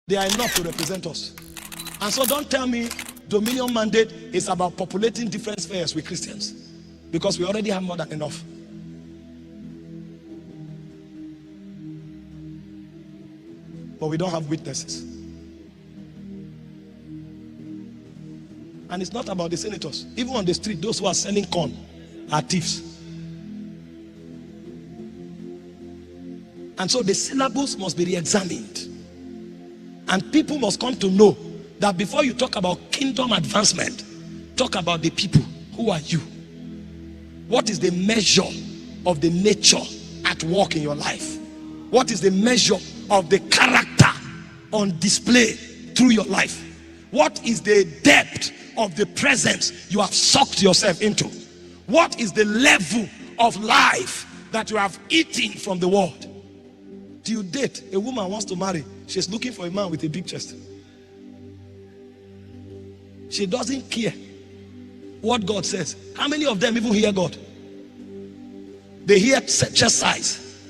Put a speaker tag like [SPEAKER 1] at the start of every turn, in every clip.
[SPEAKER 1] They are enough to represent us. And so don't tell me dominion mandate is about populating different spheres with Christians, because we already have more than enough. But we don't have witnesses. And it's not about the senators. Even on the street, those who are selling corn are thieves. And so the syllabus must be re-examined. And people must come to know that before you talk about kingdom advancement, talk about the people. Who are you? What is the measure of the nature at work in your life? What is the measure of the character on display through your life? What is the depth of the presence you have sucked yourself into? What is the level of life that you have eaten from the world? Do you date a woman wants to marry? She's looking for a man with a big chest. She doesn't care what God says. How many of them even hear God? They hear chest size.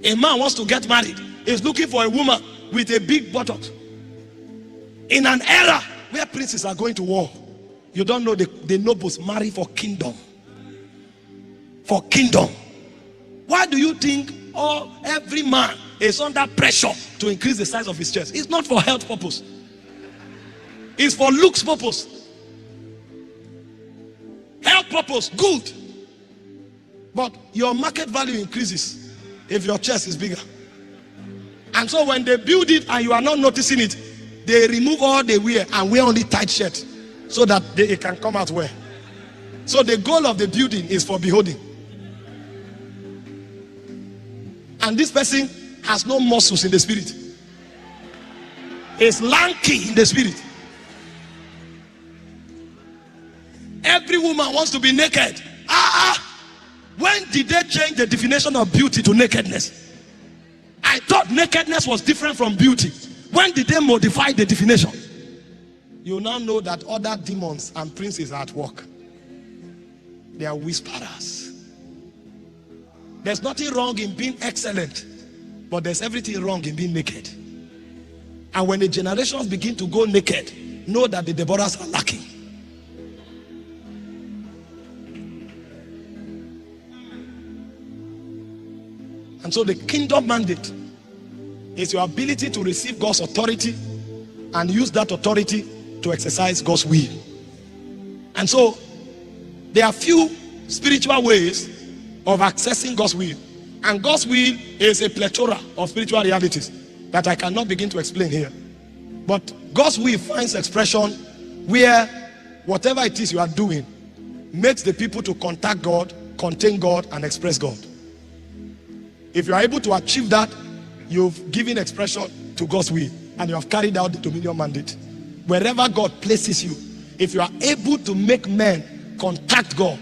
[SPEAKER 1] A man wants to get married, is looking for a woman with a big buttock. In an era where princes are going to war, you don't know the nobles marry for kingdom. For kingdom. Why do you think every man is under pressure to increase the size of his chest? It's not for health purpose. It's for looks purpose. Health purpose, good. But your market value increases if your chest is bigger. And so when they build it and you are not noticing it, they remove all they wear and wear only tight shirt so that it can come out well. So the goal of the building is for beholding. And this person has no muscles in the spirit. He's lanky in the spirit. Every woman wants to be naked. When did they change the definition of beauty to nakedness? I thought nakedness was different from beauty. When did they modify the definition? You now know that other demons and princes are at work. They are whisperers. There's nothing wrong in being excellent, but there's everything wrong in being naked. And when the generations begin to go naked, know that the Deborahs are lacking. And so the kingdom mandate is your ability to receive God's authority and use that authority to exercise God's will. And so there are few spiritual ways of accessing God's will. And God's will is a plethora of spiritual realities that I cannot begin to explain here. But God's will finds expression where whatever it is you are doing makes the people to contact God, contain God, and express God. If you are able to achieve that, you've given expression to God's will and you have carried out the dominion mandate. Wherever God places you, if you are able to make men contact God,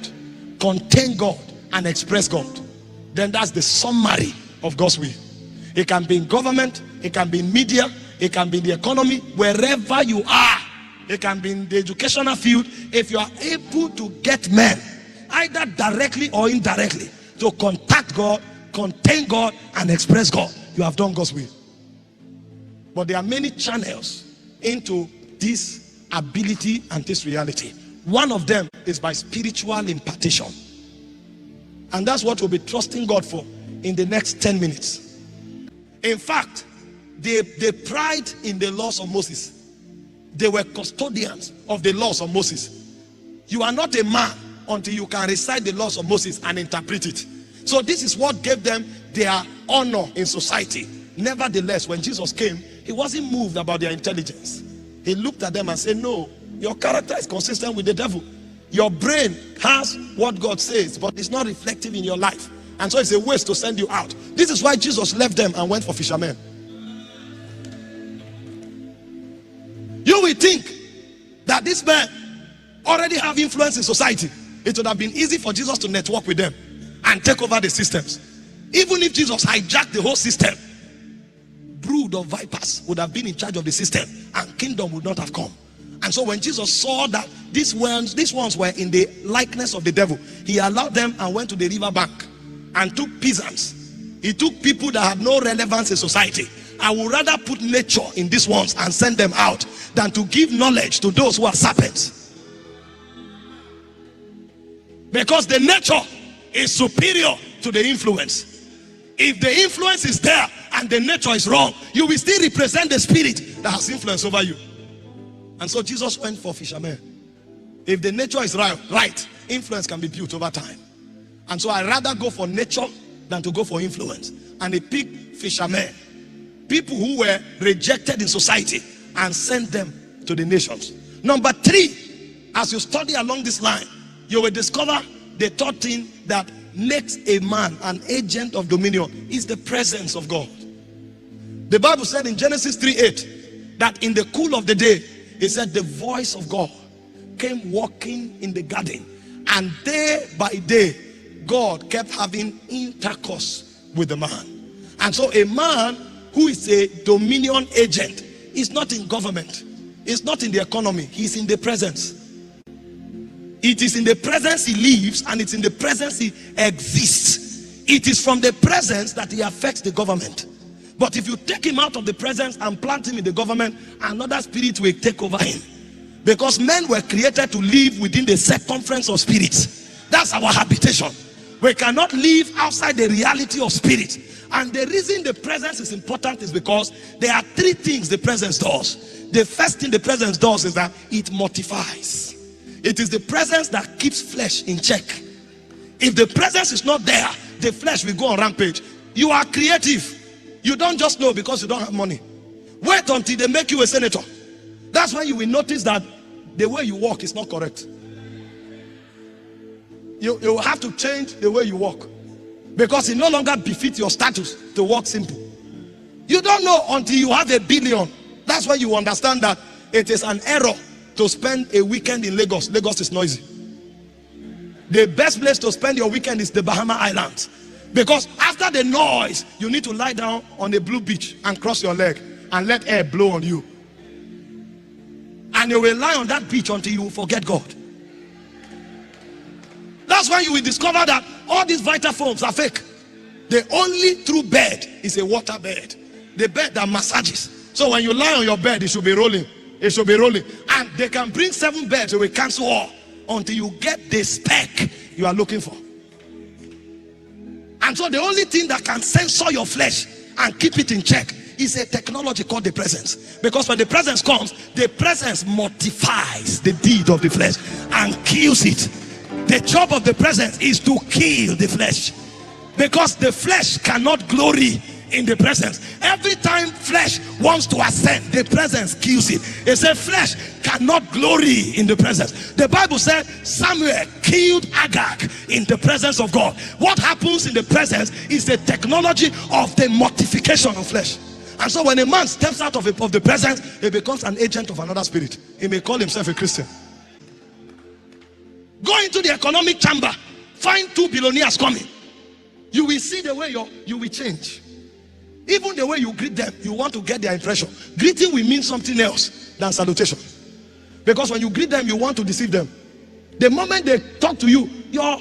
[SPEAKER 1] contain God, and express God, then that's the summary of God's will. It can be in government, it can be in media, it can be in the economy, wherever you are. It can be in the educational field. If you are able to get men, either directly or indirectly, to contact God, contain God, and express God, you have done God's will. But there are many channels into this ability and this reality. One of them is by spiritual impartation. And that's what we'll be trusting God for in the next 10 minutes. In fact, they pride in the laws of Moses. They were custodians of the laws of Moses. You are not a man until you can recite the laws of Moses and interpret it. So this is what gave them their honor in society. Nevertheless, when Jesus came, he wasn't moved about their intelligence. He looked at them and said, no, your character is consistent with the devil. Your brain has what God says, but it's not reflective in your life. And so it's a waste to send you out. This is why Jesus left them and went for fishermen. You will think that these men already have influence in society. It would have been easy for Jesus to network with them and take over the systems. Even if Jesus hijacked the whole system, brood of vipers would have been in charge of the system and kingdom would not have come. And so when Jesus saw that these ones were in the likeness of the devil, he allowed them and went to the river bank and took peasants. He took people that had no relevance in society I would rather put nature in these ones and send them out than to give knowledge to those who are serpents. Because the nature is superior to the influence. If the influence is there and the nature is wrong, you will still represent the spirit that has influence over you. And so Jesus went for fishermen. If the nature is right, influence can be built over time. And so I rather go for nature than to go for influence. And he picked fishermen, people who were rejected in society, and sent them to the nations. Number 3, as you study along this line, you will discover the third thing that makes a man an agent of dominion is the presence of God. The Bible said in Genesis 3:8 that in the cool of the day, it said the voice of God came walking in the garden, and day by day God kept having intercourse with the man. And so a man who is a dominion agent is not in government, it's not in the economy, he's in the presence. It is in the presence he lives, and it's in the presence he exists. It is from the presence that he affects the government. But if you take him out of the presence and plant him in the government, another spirit will take over him. Because men were created to live within the circumference of spirits. That's our habitation. We cannot live outside the reality of spirit. And the reason the presence is important is because there are 3 things the presence does. The first thing the presence does is that it mortifies. It is the presence that keeps flesh in check. If the presence is not there, the flesh will go on rampage. You are creative. You don't just know because you don't have money. Wait until they make you a senator. That's when you will notice that the way you walk is not correct. You will have to change the way you walk, because it no longer befits your status to walk simple. You don't know until you have $1 billion. That's when you understand that it is an error to spend a weekend in Lagos. Lagos is noisy. The best place to spend your weekend is the Bahama Islands, because after the noise you need to lie down on a blue beach and cross your leg and let air blow on you, and you will lie on that beach until you forget God. That's when you will discover that all these vital forms are fake. The only true bed is a water bed, the bed that massages. So when you lie on your bed, it should be rolling. It should be rolling. And they can bring 7 beds, they will cancel all until you get the spec you are looking for. And so the only thing that can censor your flesh and keep it in check is a technology called the presence. Because when the presence comes, the presence mortifies the deed of the flesh and kills it. The job of the presence is to kill the flesh, because the flesh cannot glory in the presence. Every time flesh wants to ascend, the presence kills it. It said flesh cannot glory in the presence. The Bible said Samuel killed Agag in the presence of God. What happens in the presence is the technology of the mortification of flesh. And so when a man steps out of the presence, he becomes an agent of another spirit. He may call himself a Christian. Go into the economic chamber, find 2 billionaires coming. You will see the way you will change. Even the way you greet them, you want to get their impression. Greeting will mean something else than salutation. Because when you greet them, you want to deceive them. The moment they talk to you,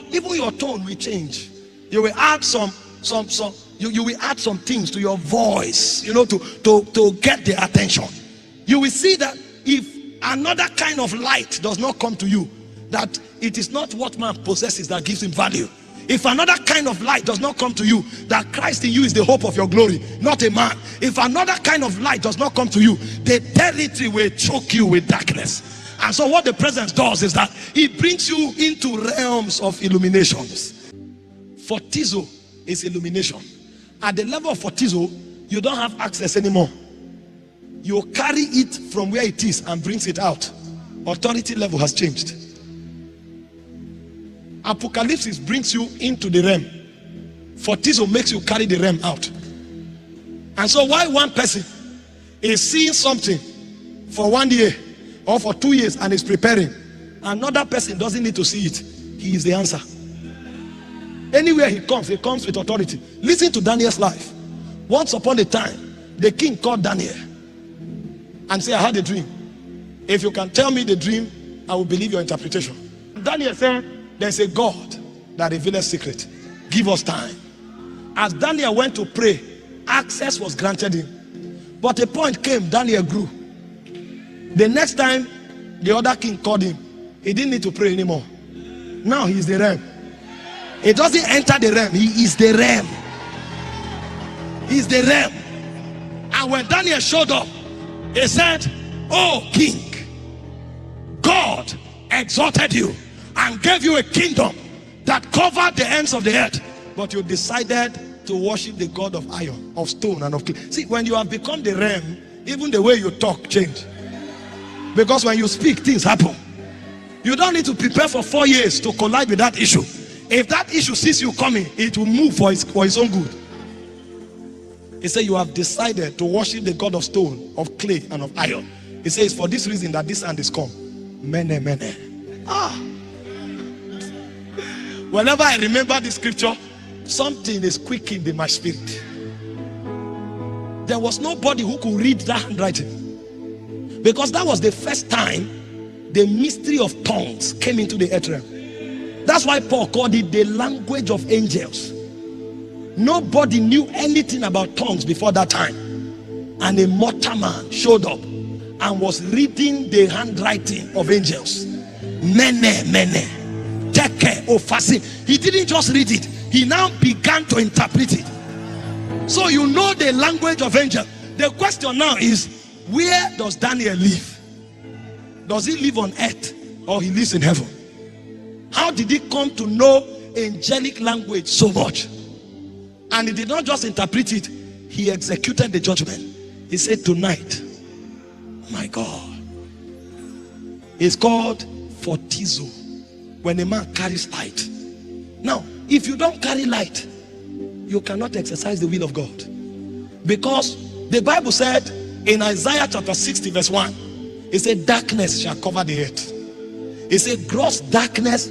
[SPEAKER 1] even your tone will change. You will add you will add some things to your voice, to get their attention. You will see that if another kind of light does not come to you, that it is not what man possesses that gives him value. If another kind of light does not come to you, that Christ in you is the hope of your glory, not a man. If another kind of light does not come to you, the territory will choke you with darkness. And so what the presence does is that it brings you into realms of illuminations. Fortizo is illumination. At the level of fortizo, you don't have access anymore. You carry it from where it is and brings it out. Authority level has changed. Apocalypse brings you into the realm. Fortizo makes you carry the realm out. And so while one person is seeing something for 1 year or for 2 years and is preparing, another person doesn't need to see it. He is the answer. Anywhere he comes with authority. Listen to Daniel's life. Once upon a time, the king called Daniel and said, I had a dream. If you can tell me the dream, I will believe your interpretation. Daniel said, there's a God that reveals secret. Give us time. As Daniel went to pray, access was granted him. But a point came, Daniel grew. The next time the other king called him, he didn't need to pray anymore. Now he's the realm. He doesn't enter the realm, he is the realm. He's the realm. And when Daniel showed up, he said, "Oh king, God exalted you and gave you a kingdom that covered the ends of the earth, but you decided to worship the God of iron, of stone, and of clay." See, when you have become the realm, even the way you talk change. Because when you speak, things happen. You don't need to prepare for 4 years to collide with that issue. If that issue sees you coming, it will move for its own good. He said, "You have decided to worship the God of stone, of clay, and of iron." He says, "For this reason that this hand is come." Mene, mene. Whenever I remember this scripture, something is quickened in my spirit. There was nobody who could read that handwriting, because that was the first time the mystery of tongues came into the earth realm. That's why Paul called it the language of angels. Nobody knew anything about tongues before that time, and a mortal man showed up and was reading the handwriting of angels. Mene, mene, teke, ofasi. He didn't just read it, he now began to interpret it. So you know the language of angels. The question now is, where does Daniel live? Does he live on earth or he lives in heaven? How did he come to know angelic language so much? And he did not just interpret it, he executed the judgment. He said, "Tonight, my God." It's called fortizo, when a man carries light. Now, if you don't carry light, you cannot exercise the will of God. Because the Bible said in Isaiah chapter 60 verse 1, it said, "Darkness shall cover the earth." It said, "Gross darkness,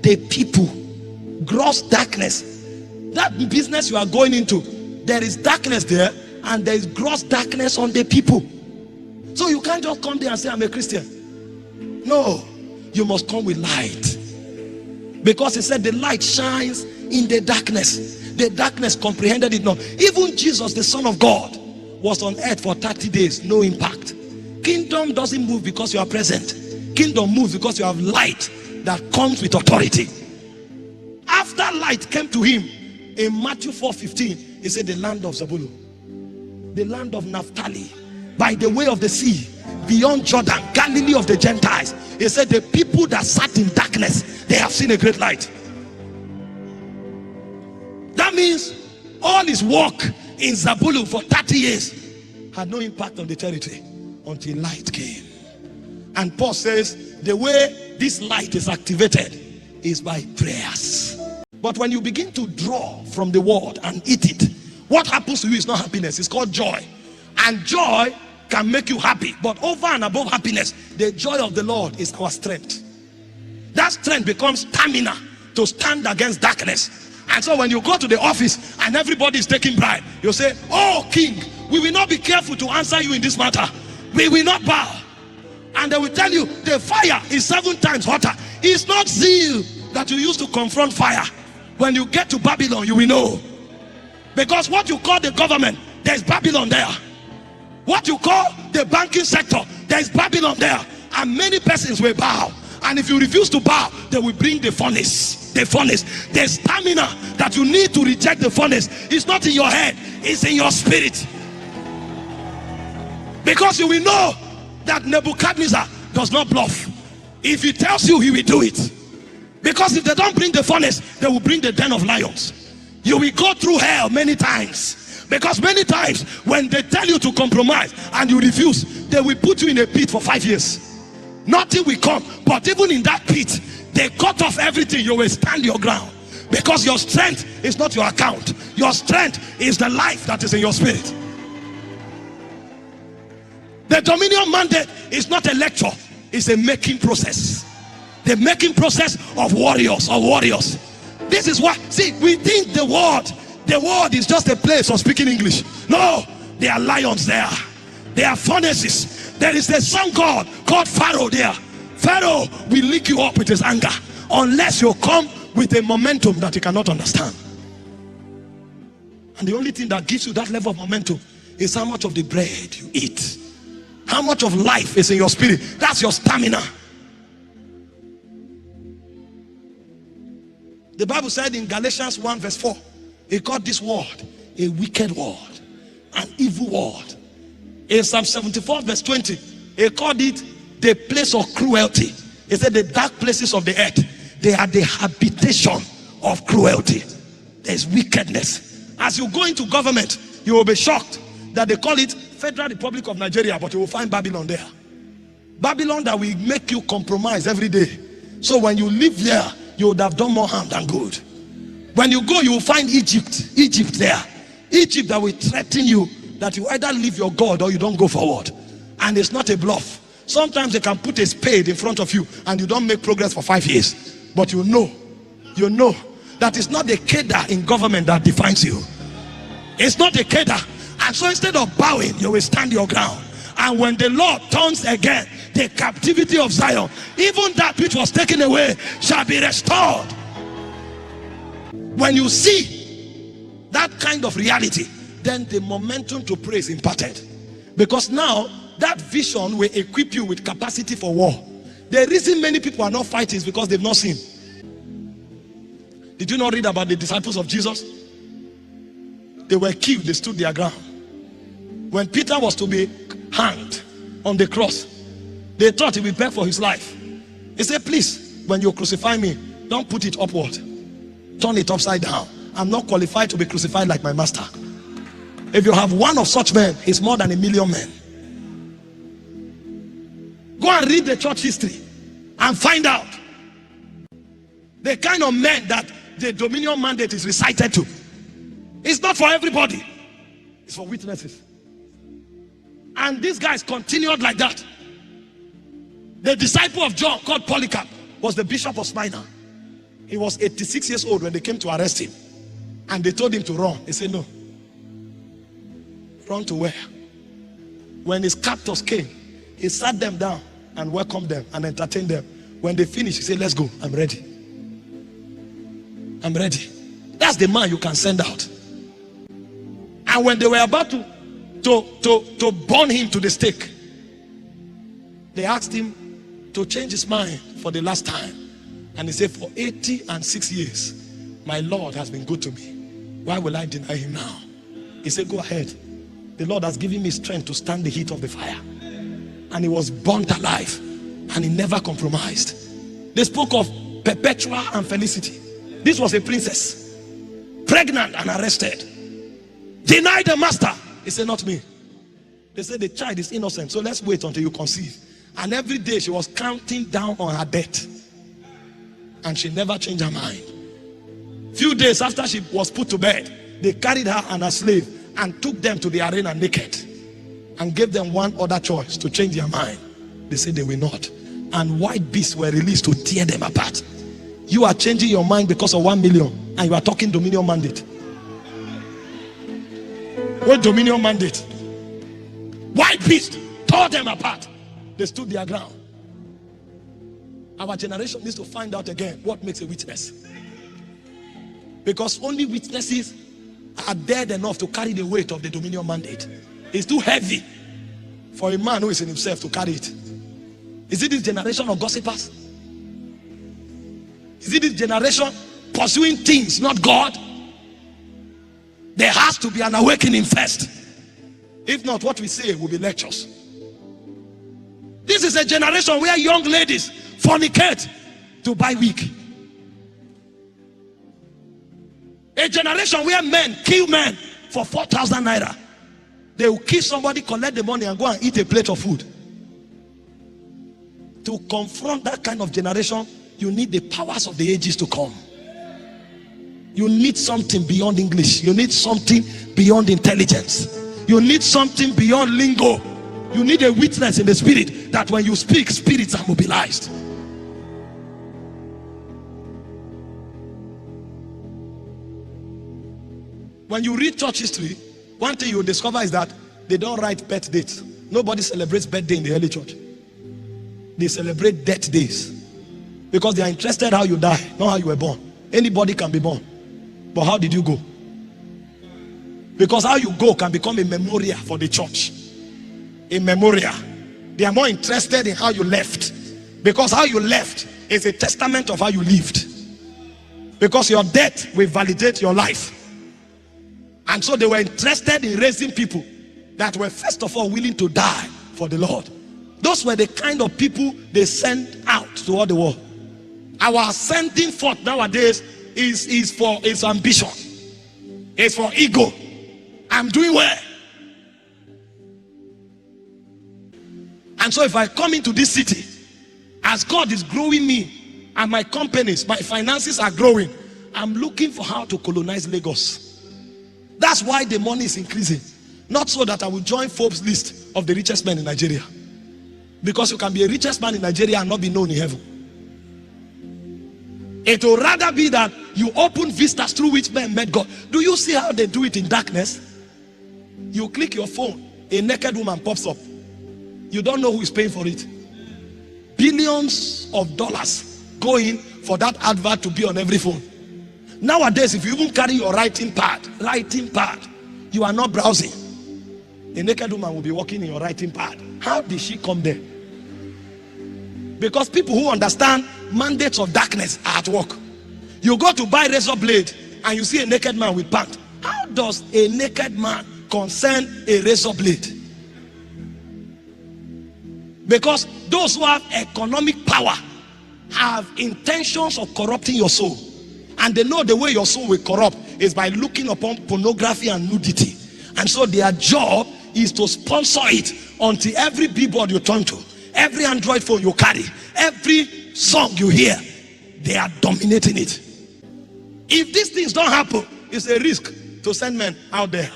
[SPEAKER 1] the people." Gross darkness. That business you are going into, there is darkness there, and there is gross darkness on the people. So you can't just come there and say, "I'm a Christian." No, you must come with light. Because he said the light shines in the darkness. The darkness comprehended it not. Even Jesus, the Son of God, was on earth for 30 days, no impact. Kingdom doesn't move because you are present. Kingdom moves because you have light that comes with authority. After light came to him, in Matthew 4:15, he said, "The land of Zabulon, the land of Naphtali, by the way of the sea, beyond Jordan, Galilee of the Gentiles." He said, "The people that sat in darkness, they have seen a great light." That means all his work in Zabulon for 30 years had no impact on the territory until light came. And Paul says the way this light is activated is by prayers. But when you begin to draw from the word and eat it, what happens to you is not happiness, it's called joy. And joy can make you happy, but over and above happiness, the joy of the Lord is our strength. That strength becomes stamina to stand against darkness. And so when you go to the office and everybody is taking bribe, you say, "Oh king, we will not be careful to answer you in this matter. We will not bow." And they will tell you the fire is 7 times hotter. It's not zeal that you use to confront fire. When you get to Babylon, you will know. Because what you call the government, there's Babylon there. What you call the banking sector, there's Babylon there. And many persons will bow. And if you refuse to bow, they will bring the furnace. The furnace. The stamina that you need to reject the furnace is not in your head, it's in your spirit. Because you will know that Nebuchadnezzar does not bluff. If he tells you, he will do it. Because if they don't bring the furnace, they will bring the den of lions. You will go through hell many times. Because many times when they tell you to compromise and you refuse, they will put you in a pit for 5 years. Nothing will come. But even in that pit, they cut off everything. You will stand your ground. Because your strength is not your account. Your strength is the life that is in your spirit. The dominion mandate is not a lecture. It's a making process. The making process of warriors. This is what, see, we think the world is just a place of speaking English. No, there are lions there. There are furnaces. There is a sun god called Pharaoh there. Pharaoh will lick you up with his anger unless you come with a momentum that you cannot understand. And the only thing that gives you that level of momentum is how much of the bread you eat. How much of life is in your spirit. That's your stamina. The Bible said in Galatians 1 verse 4, he called this world a wicked world, an evil world. In Psalm 74 verse 20, he called it the place of cruelty. He said the dark places of the earth, they are the habitation of cruelty. There's wickedness. As you go into government, you will be shocked that they call it Federal Republic of Nigeria, but you will find Babylon there. Babylon that will make you compromise every day. So when you live there, you would have done more harm than good. When you go, you will find Egypt there. Egypt that will threaten you that you either leave your God or you don't go forward. And it's not a bluff. Sometimes they can put a spade in front of you and you don't make progress for 5 years. But you know that it's not the cadre in government that defines you. It's not the cadre. And so instead of bowing, you will stand your ground. And when the Lord turns again the captivity of Zion, even that which was taken away shall be restored. When you see that kind of reality, then the momentum to pray is imparted. Because now that vision will equip you with capacity for war. The reason many people are not fighting is because they've not seen. Did you not read about the disciples of Jesus? They were killed, they stood their ground. When Peter was to be hanged on the cross, they thought he would beg for his life. He said, please, when you crucify me, don't put it upward. Turn it upside down. I'm not qualified to be crucified like my master. If you have one of such men, it's more than 1 million men. Go and read the church history and find out the kind of men that the dominion mandate is recited to. It's not for everybody. It's for witnesses. And these guys continued like that. The disciple of John called Polycarp was the bishop of Smyrna. He was 86 years old when they came to arrest him. And they told him to run. He said no. Run to where? When his captors came, he sat them down and welcomed them and entertained them. When they finished, he said, let's go. I'm ready. I'm ready. That's the man you can send out. And when they were about to burn him to the stake, they asked him to change his mind for the last time. And he said, for 86 years, my Lord has been good to me. Why will I deny him now? He said, go ahead. The Lord has given me strength to stand the heat of the fire. And he was burnt alive. And he never compromised. They spoke of Perpetua and Felicity. This was a princess, pregnant and arrested. Denied the master. He said, not me. They said the child is innocent, so let's wait until you conceive. And every day she was counting down on her debt. And she never changed her mind. Few days after she was put to bed, they carried her and her slave and took them to the arena naked. And gave them one other choice to change their mind. They said they will not. And white beasts were released to tear them apart. You are changing your mind because of 1 million. And you are talking dominion mandate. What dominion mandate? White beast tore them apart. They stood their ground. Our generation needs to find out again what makes a witness. Because only witnesses are dead enough to carry the weight of the dominion mandate. It's too heavy for a man who is in himself to carry it. Is it this generation of gossipers? Is it this generation pursuing things, not God? There has to be an awakening first. If not, what we say will be lectures. This is a generation where young ladies fornicate to buy wig. A generation where men kill men for 4,000 naira. They will kill somebody, collect the money and go and eat a plate of food. To confront that kind of generation, you need the powers of the ages to come. You need something beyond English. You need something beyond intelligence. You need something beyond lingo. You need a witness in the spirit that when you speak, spirits are mobilized. When you read church history, one thing you will discover is that they don't write birth dates. Nobody celebrates birthday in the early church. They celebrate death days. Because they are interested how you die, not how you were born. Anybody can be born. But how did you go? Because how you go can become a memorial for the church. A memorial. They are more interested in how you left. Because how you left is a testament of how you lived. Because your death will validate your life. And so they were interested in raising people that were first of all willing to die for the Lord. Those were the kind of people they sent out to all the world. Our sending forth nowadays is for its ambition. It's for ego. I'm doing well. And so if I come into this city, as God is growing me and my companies, my finances are growing, I'm looking for how to colonize Lagos. That's why the money is increasing. Not so that I will join Forbes' list of the richest men in Nigeria. Because you can be a richest man in Nigeria and not be known in heaven. It will rather be that you open vistas through which men met God. Do you see how they do it in darkness? You click your phone, a naked woman pops up. You don't know who is paying for it. Billions of dollars going for that advert to be on every phone. Nowadays, if you even carry your writing pad, you are not browsing. A naked woman will be walking in your writing pad. How did she come there? Because people who understand mandates of darkness are at work. You go to buy razor blade and you see a naked man with pant. How does a naked man concern a razor blade? Because those who have economic power have intentions of corrupting your soul. And they know the way your soul will corrupt is by looking upon pornography and nudity. And so their job is to sponsor it until every billboard you turn to, every Android phone you carry, every song you hear, they are dominating it. If these things don't happen, it's a risk to send men out there.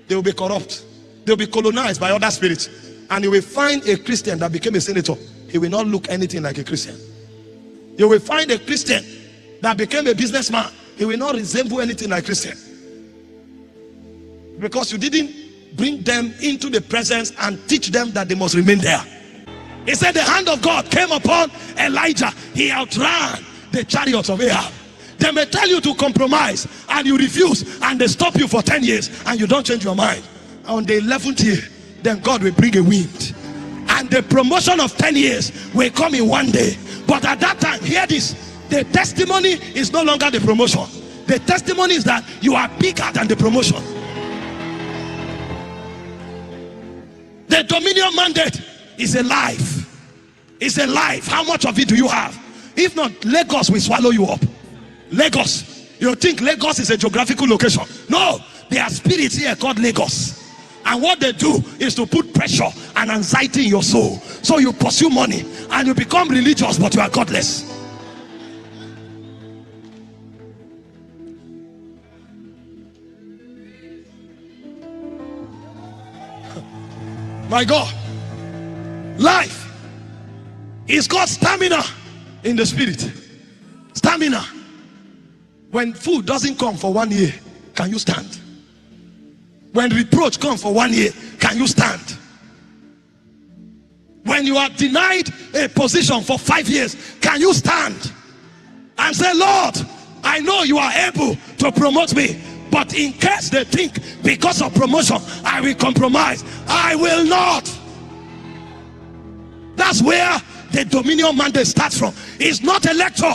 [SPEAKER 1] They will be corrupt. They will be colonized by other spirits. And you will find a Christian that became a senator. He will not look anything like a Christian. You will find a Christian that became a businessman. He will not resemble anything like Christian. Because you didn't bring them into the presence and teach them that they must remain there. He said the hand of God came upon Elijah. He outran the chariots of Ahab. They may tell you to compromise and you refuse, and they stop you for 10 years and you don't change your mind. On the 11th year, then God will bring a wind. And the promotion of 10 years will come in one day. But at that time, hear this, the testimony is no longer the promotion. The testimony is that you are bigger than the promotion. The dominion mandate is a life. It's a life. How much of it do you have? If not, Lagos will swallow you up. Lagos. You think Lagos is a geographical location? No, there are spirits here called Lagos. And what they do is to put pressure and anxiety in your soul. So you pursue money and you become religious, but you are godless. My God, life is called stamina in the spirit. Stamina. When food doesn't come for 1 year, can you stand? When reproach comes for 1 year, can you stand? When you are denied a position for 5 years, can you stand and say, Lord, I know you are able to promote me, but in case they think because of promotion I will compromise, I will not. That's where the dominion mandate starts from. It's not a lecture,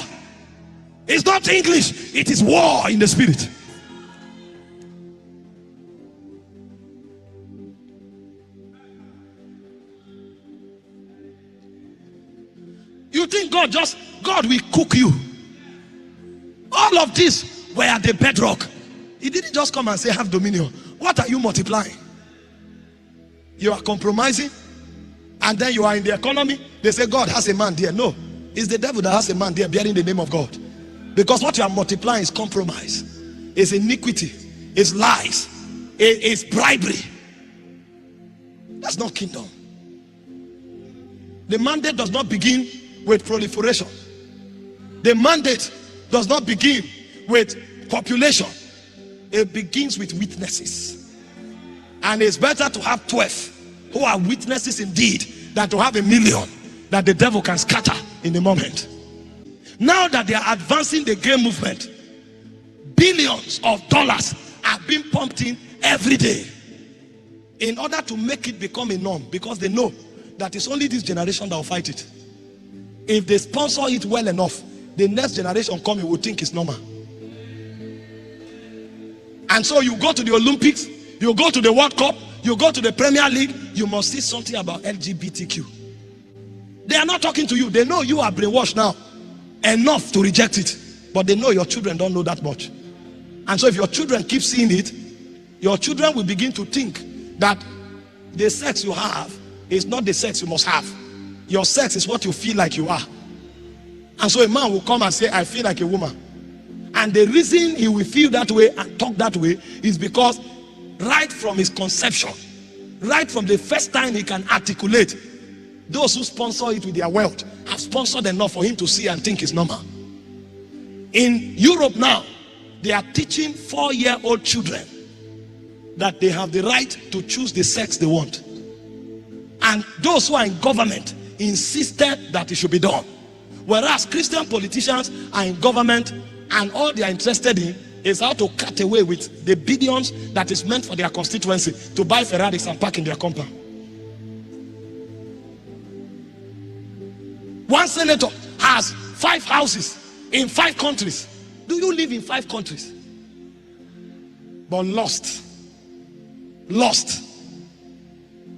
[SPEAKER 1] it's not English, it is war in the spirit. You think God will cook you? All of this were at the bedrock. He didn't just come and say have dominion. What are you multiplying? You are compromising, and then you are in the economy. They say God has a man there. No, it's the devil that has a man there bearing the name of God. Because what you are multiplying is compromise, it's iniquity, it's lies, it's bribery. That's not kingdom. The mandate does not begin with proliferation. The mandate does not begin with population. It begins with witnesses. And it's better to have 12 who are witnesses indeed than to have 1 million that the devil can scatter in a moment. Now that they are advancing the gay movement, billions of dollars are being pumped in every day, in order to make it become a norm, because they know that it's only this generation that will fight it. If they sponsor it well enough, the next generation coming will think it's normal. And so you go to the Olympics, you go to the World Cup, you go to the Premier League, you must see something about LGBTQ. They are not talking to you. They know you are brainwashed now enough to reject it, but they know your children don't know that much. And so if your children keep seeing it, your children will begin to think that the sex you have is not the sex you must have. Your sex is what you feel like you are. And so a man will come and say, I feel like a woman. And the reason he will feel that way and talk that way is because right from his conception, right from the first time he can articulate, those who sponsor it with their wealth have sponsored enough for him to see and think it's normal. In Europe now, they are teaching 4-year-old children that they have the right to choose the sex they want. And those who are in government insisted that it should be done. Whereas Christian politicians are in government and all they are interested in is how to cut away with the billions that is meant for their constituency to buy Ferraris and park in their compound. One senator has 5 houses in 5 countries. Do you live in 5 countries? But lost.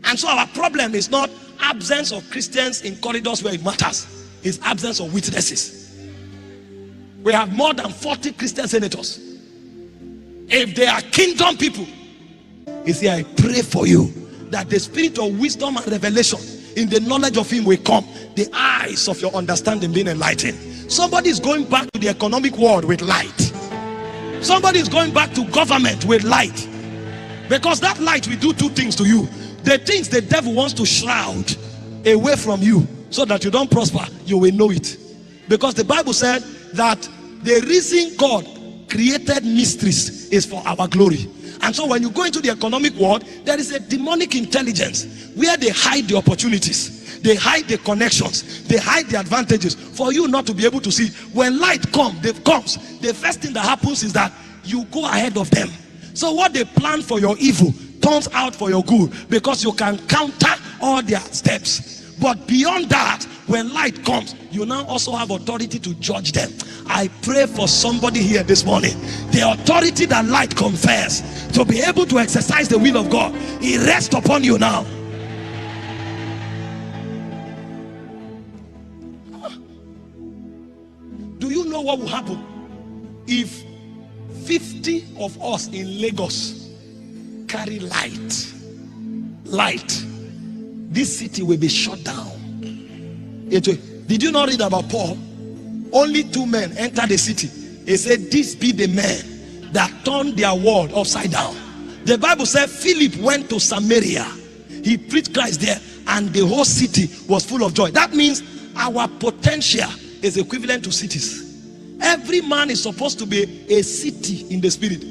[SPEAKER 1] And so our problem is not absence of Christians in corridors where it matters. It's absence of witnesses. We have more than 40 Christian senators. If they are kingdom people, you see, I pray for you that the spirit of wisdom and revelation in the knowledge of him will come. The eyes of your understanding being enlightened. Somebody is going back to the economic world with light. Somebody is going back to government with light. Because that light will do 2 things to you. The things the devil wants to shroud away from you so that you don't prosper, you will know it. Because the Bible said that the reason God created mysteries is for our glory. And so when you go into the economic world, there is a demonic intelligence where they hide the opportunities, they hide the connections, they hide the advantages for you not to be able to see. When light comes, the first thing that happens is that you go ahead of them. So what they plan for your evil turns out for your good, because you can counter all their steps. But beyond that, when light comes, you now also have authority to judge them. I pray for somebody here this morning, the authority that light confers, to be able to exercise the will of God, it rests upon you now. Do you know what will happen if 50 of us in Lagos carry light? This city will be shut down. Did you not read about Paul? Only 2 men entered the city. He said, this be the men that turned their world upside down. The Bible said Philip went to Samaria. He preached Christ there, and the whole city was full of joy. That means our potential is equivalent to cities. Every man is supposed to be a city in the spirit.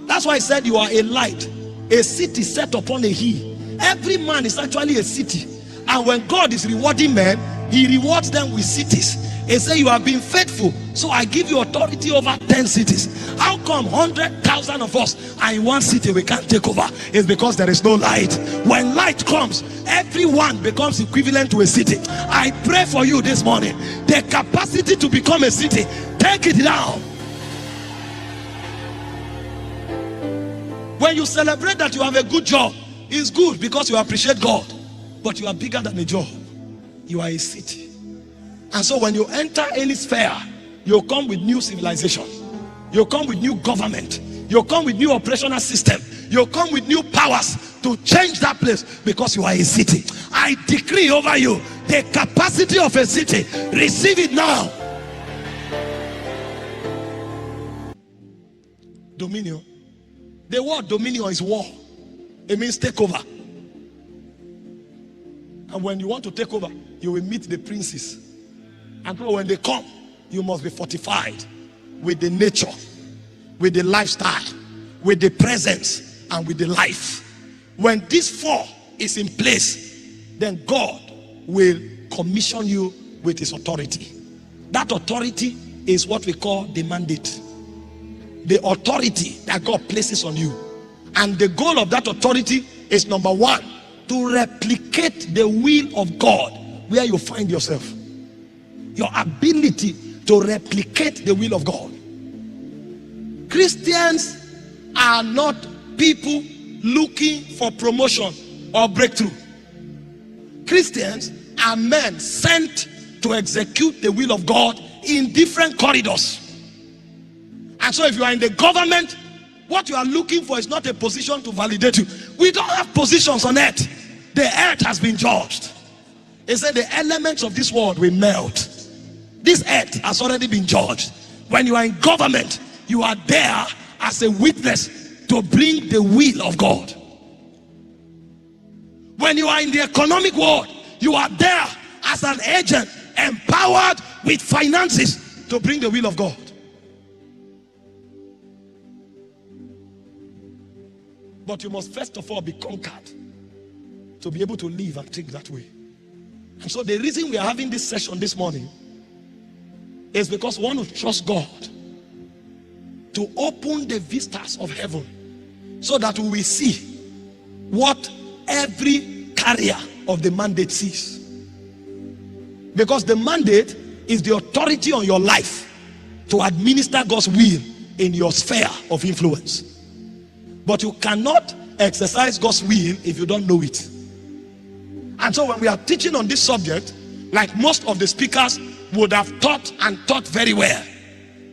[SPEAKER 1] That's why I said you are a light, a city set upon a hill. Every man is actually a city. And when God is rewarding men, he rewards them with cities. He said, you have been faithful, so I give you authority over 10 cities. How come 100,000 of us are in one city we can't take over? It's because there is no light. When light comes, everyone becomes equivalent to a city. I pray for you this morning, the capacity to become a city, take it down. When you celebrate that you have a good job, it's good because you appreciate God. But you are bigger than a job. You are a city. And so when you enter any sphere, you come with new civilization. You come with new government. You come with new operational system. You come with new powers to change that place because you are a city. I decree over you the capacity of a city. Receive it now. Dominion. The word dominion is war. It means take over. And when you want to take over, you will meet the princes. And so when they come, you must be fortified with the nature, with the lifestyle, with the presence, and with the life. When this 4 is in place, then God will commission you with his authority. That authority is what we call the mandate. The authority that God places on you. And the goal of that authority is, number one, to replicate the will of God where you find yourself. Your ability to replicate the will of God. Christians are not people looking for promotion or breakthrough. Christians are men sent to execute the will of God in different corridors. And so if you are in the government, what you are looking for is not a position to validate you. We don't have positions on earth. The earth has been judged. It said the elements of this world will melt. This earth has already been judged. When you are in government, you are there as a witness to bring the will of God. When you are in the economic world, you are there as an agent empowered with finances to bring the will of God. But you must first of all be conquered to be able to live and think that way. And so the reason we are having this session this morning is because we want to trust God to open the vistas of heaven so that we will see what every carrier of the mandate sees. Because the mandate is the authority on your life to administer God's will in your sphere of influence. But you cannot exercise God's will if you don't know it. And so when we are teaching on this subject, like most of the speakers would have taught and taught very well,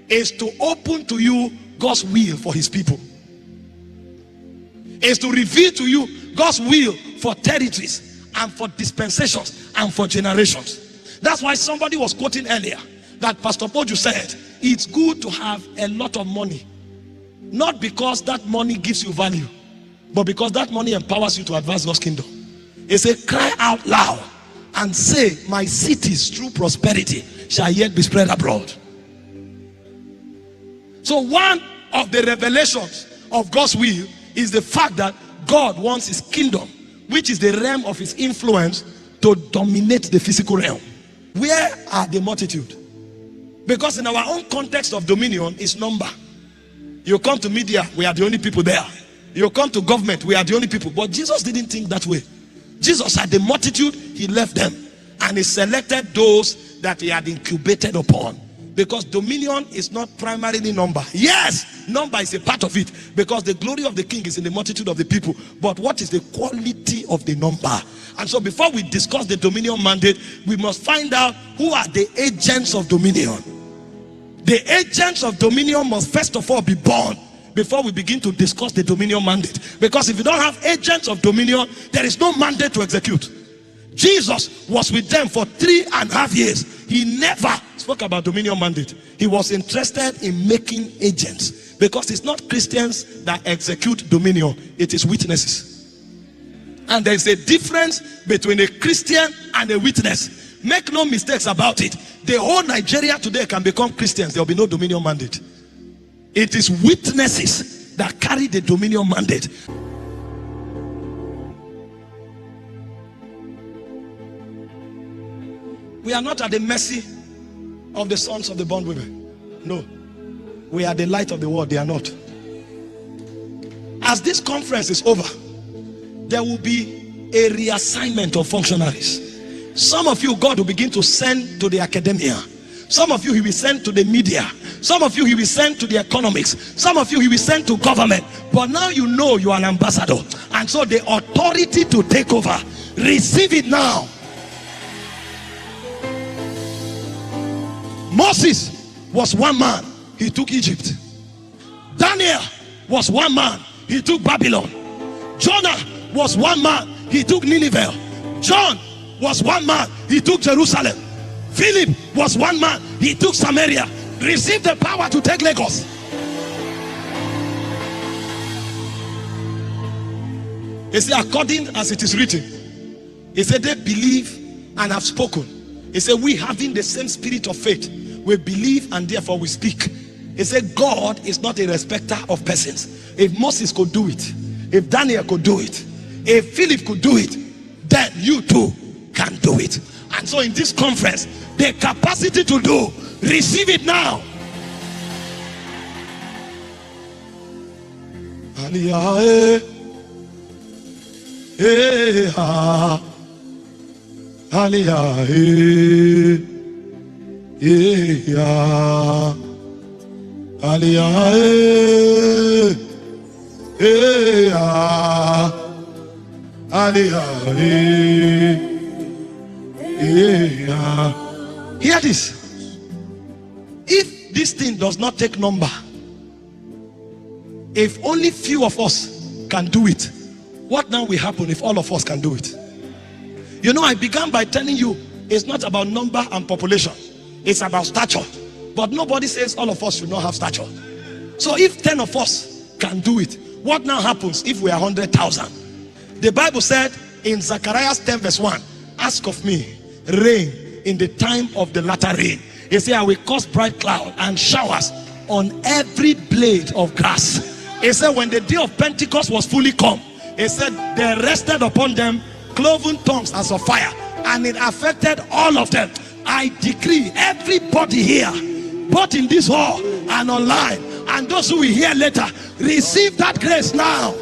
[SPEAKER 1] is to open to you God's will for his people. Is to reveal to you God's will for territories and for dispensations and for generations. That's why somebody was quoting earlier that Pastor Poju said it's good to have a lot of money, not because that money gives you value, but because that money empowers you to advance God's kingdom. He said, cry out loud and say, my cities through prosperity shall yet be spread abroad. So one of the revelations of God's will is the fact that God wants his kingdom, which is the realm of his influence, to dominate the physical realm. Where are the multitude? Because in our own context of dominion is number. You come to media, we are the only people there. You come to government, we are the only people. But Jesus didn't think that way. Jesus had the multitude, he left them. And he selected those that he had incubated upon. Because dominion is not primarily number. Yes, number is a part of it. Because the glory of the king is in the multitude of the people. But what is the quality of the number? And so before we discuss the dominion mandate, we must find out who are the agents of dominion. The agents of dominion must first of all be born before we begin to discuss the dominion mandate. Because if you don't have agents of dominion, there is no mandate to execute. Jesus was with them for 3.5 years. He never spoke about dominion mandate. He was interested in making agents. Because it's not Christians that execute dominion, it is witnesses. And there is a difference between a Christian and a witness. Make no mistakes about it. The whole Nigeria today can become Christians. There will be no dominion mandate. It is witnesses that carry the dominion mandate. We are not at the mercy of the sons of the bondwomen. No. We are the light of the world. They are not. As this conference is over, there will be a reassignment of functionaries. Some of you, God will begin to send to the academia. Some of you, he will send to the media. Some of you, he will send to the economics. Some of you, he will send to government. But now you know you are an ambassador. And so the authority to take over, receive it now. Moses was one man. He took Egypt. Daniel was one man. He took Babylon. Jonah was one man. He took Nineveh. John was one man. He took Jerusalem. Philip was one man. He took Samaria. Receive the power to take Lagos. He said, according as it is written. He said, they believe and have spoken. He said, we having the same spirit of faith, we believe and therefore we speak. He said, God is not a respecter of persons. If Moses could do it, if Daniel could do it, if Philip could do it, then you too can do it. And so in this conference, the capacity to do, receive it now. Aliyah, Aliyah, Aliyah, Hear this. If this thing does not take number, if only few of us can do it, what now will happen if all of us can do it? You know, I began by telling you it's not about number and population, it's about stature. But nobody says all of us should not have stature. So if 10 of us can do it, what now happens if we are 100,000? The Bible said in Zechariah 10 verse 1, ask of me rain in the time of the latter rain. He said, I will cause bright cloud and showers on every blade of grass. He said, when the day of Pentecost was fully come, he said, there rested upon them cloven tongues as of fire, and it affected all of them. I decree everybody here, both in this hall and online, and those who will hear later, receive that grace now.